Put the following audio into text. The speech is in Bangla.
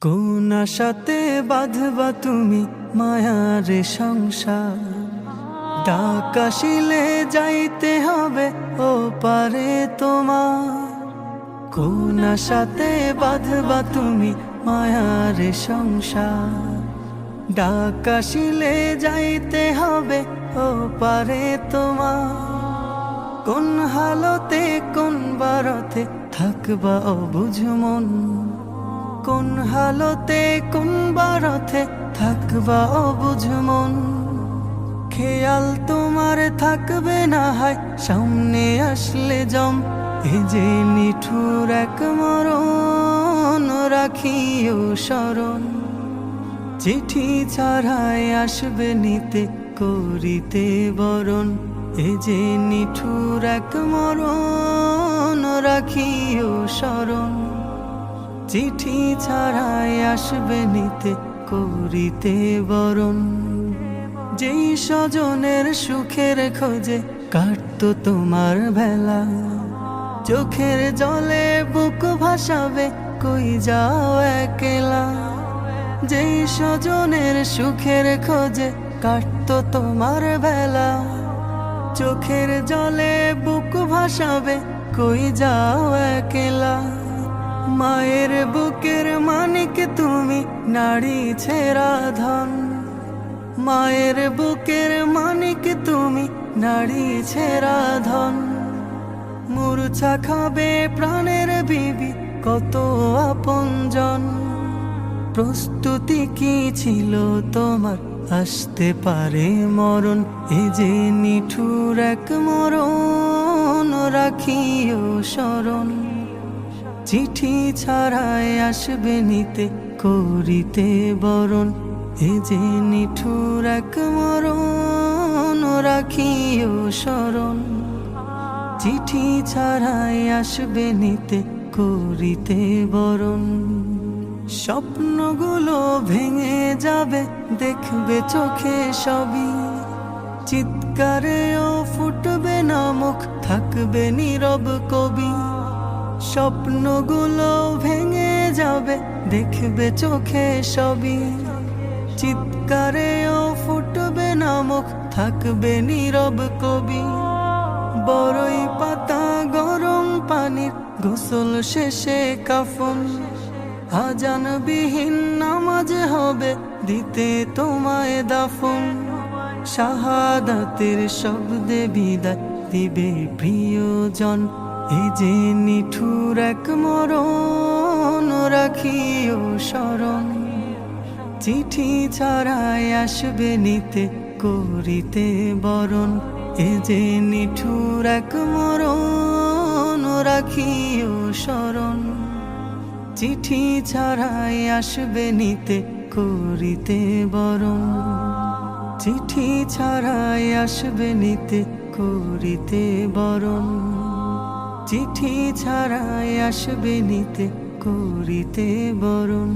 কোন আশাতে বাঁধবা তুমি মায়ার সংসার, ডাক আসিলে যাইতে হবে ও পারে তোমার। কোন আশাতে বাঁধবা তুমি মায়ার সংসার, ডাক আসিলে যাইতে হবে ও পারে তোমার। কোন হালতে কোন বারতে থাকবা অবুঝ মন, কোন হালতে কোন বারতে থাকবা অবুঝ মন। খেয়াল তোমার থাকবে না হয় সামনে আসলে জম, এ যে নিঠুর এক মরণ রাখিও স্মরণ। চিঠি ছাড়াই আসবে নিতে করিতে বরণ, এ যে নিঠুর এক মরণ রাখিও স্মরণ। চিঠি ছাড়াই আসবে নিতে করিতে বরণ। যেই স্বজনের সুখের খোঁজে কাটতো তোমার বেলা, চোখের জলে বুক ভাসাবে কই যাও একলা। যেই স্বজনের সুখের খোঁজে কাটতো তোমার বেলা, চোখের জলে বুক ভাসাবে কই যাও একলা। মায়ের বুকের মানিক তুমি নারী ছেঁড়া ধন, মায়ের বুকের মানিক তুমি নারী ছেঁড়া ধন। মূর্ছা খাবে প্রাণের বিবি কত আপনজন, প্রস্তুতি কি ছিল তোমার আসতে পারে মরণ। এ যে নিঠুর এক মরণ রাখিও স্মরণ। চিঠি ছাড়াই আসবে নিতে করিতে বরণ, এ যে নিঠুর এক মরণ রাখিও স্মরণ। চিঠি ছাড়াই আসবে নিতে করিতে বরণ। স্বপ্নগুলো ভেঙে যাবে দেখবে চোখে সবই, চিৎকারেও ফুটবে না মুখ থাকবে নীরব কবি। স্বপ্নগুলো ভেঙে যাবে দেখবে চোখে সবই, চিৎকারেও ফুটবে না মুখ থাকবে নীরব কবি। বড়ই পাতা গরম পানির গোসল শেষে কাফন, আজানবিহীন নামাজ হবে দিতে তোমায় দাফন। শাহাদাতের শব্দে বিদায় দিবে প্রিয়জন, এ যে নিঠুর এক মরণ রাখিও স্মরণ। চিঠি ছাড়াই আসবে নিতে করিতে বরণ, এ যে নিঠুর এক মরণ রাখিও স্মরণ। চিঠি ছাড়াই আসবে নিতে করিতে বরণ, চিঠি ছাড়াই আসবে নিতে করিতে বরণ। চিঠি ছাড়াই আসবে নিতে করিতে বরণ।